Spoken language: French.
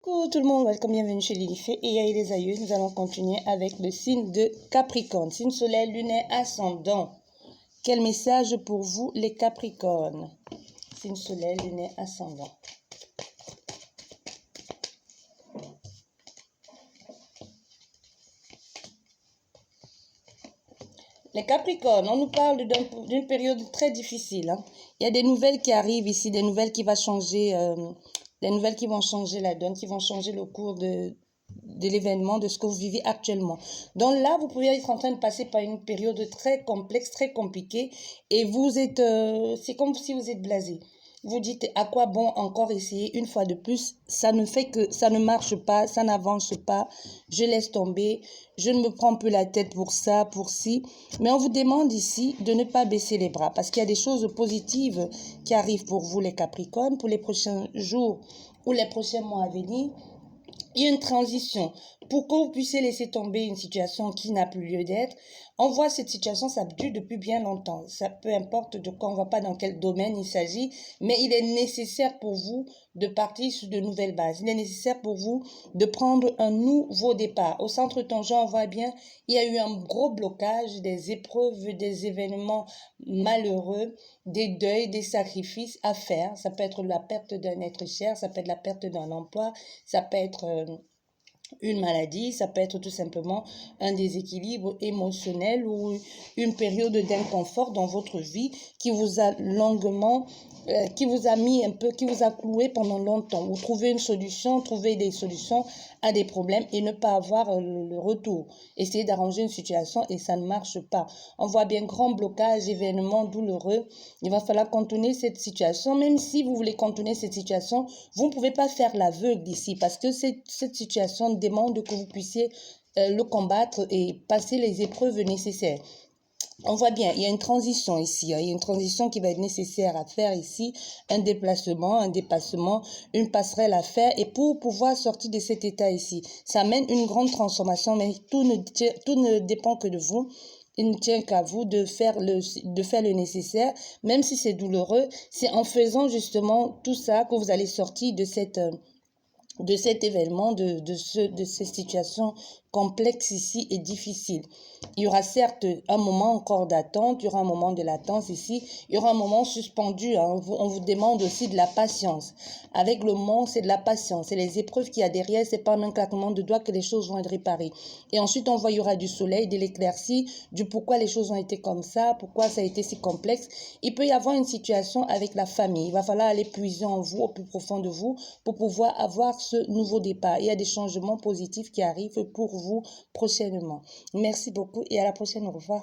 Coucou tout le monde, welcome, bienvenue chez Lilifée et Yael les Aïeux. Nous allons continuer avec le signe de Capricorne, signe soleil, lunaire, ascendant. Quel message pour vous les Capricornes? Signe soleil, lunaire, ascendant. Les Capricornes, on nous parle d'une période très difficile. Il y a des nouvelles qui arrivent ici, des nouvelles qui vont changer, la donne, qui vont changer le cours de l'événement, de ce que vous vivez actuellement. Donc là, vous pouvez être en train de passer par une période très complexe, très compliquée, et vous êtes, c'est comme si vous êtes blasé. Vous dites à quoi bon encore essayer une fois de plus, ça ne fait que ça ne marche pas, ça n'avance pas, je laisse tomber, je ne me prends plus la tête pour ça, pour ci. Mais on vous demande ici de ne pas baisser les bras parce qu'il y a des choses positives qui arrivent pour vous les Capricornes, pour les prochains jours ou les prochains mois à venir. Il y a une transition pour que vous puissiez laisser tomber une situation qui n'a plus lieu d'être. On voit cette situation, ça dure depuis bien longtemps. Ça peu importe de quoi, on ne voit pas dans quel domaine il s'agit, mais il est nécessaire pour vous de partir sur de nouvelles bases. Il est nécessaire pour vous de prendre un nouveau départ. Au centre tangent, on voit bien, il y a eu un gros blocage, des épreuves, des événements malheureux, des deuils, des sacrifices à faire. Ça peut être la perte d'un être cher, ça peut être la perte d'un emploi, ça peut être une maladie, ça peut être tout simplement un déséquilibre émotionnel ou une période d'inconfort dans votre vie qui vous a longuement, qui vous a mis un peu, qui vous a cloué pendant longtemps. Vous trouvez une solution, trouver des solutions à des problèmes et ne pas avoir le retour. Essayez d'arranger une situation et ça ne marche pas. On voit bien grand blocage, événement douloureux. Il va falloir contourner cette situation. Même si vous voulez contourner cette situation, vous ne pouvez pas faire l'aveugle ici parce que cette situation demande que vous puissiez le combattre et passer les épreuves nécessaires. On voit bien, il y a une transition ici, il y a une transition qui va être nécessaire à faire ici, un déplacement, un dépassement, une passerelle à faire et pour pouvoir sortir de cet état ici. Ça amène une grande transformation, mais tout ne dépend que de vous. Il ne tient qu'à vous de faire le nécessaire, même si c'est douloureux. C'est en faisant justement tout ça que vous allez sortir de cet événement, de ces situations complexes ici et difficiles. Il y aura certes un moment encore d'attente, il y aura un moment de latence ici, il y aura un moment suspendu. On vous demande aussi de la patience. Avec le monde, c'est de la patience. C'est les épreuves qu'il y a derrière, c'est pas un claquement de doigts que les choses vont être réparées. Et ensuite, on voit, il y aura du soleil, de l'éclaircie, du pourquoi les choses ont été comme ça, pourquoi ça a été si complexe. Il peut y avoir une situation avec la famille. Il va falloir aller puiser en vous, au plus profond de vous, pour pouvoir avoir ce nouveau départ. Il y a des changements positifs qui arrivent pour vous prochainement. Merci beaucoup et à la prochaine. Au revoir.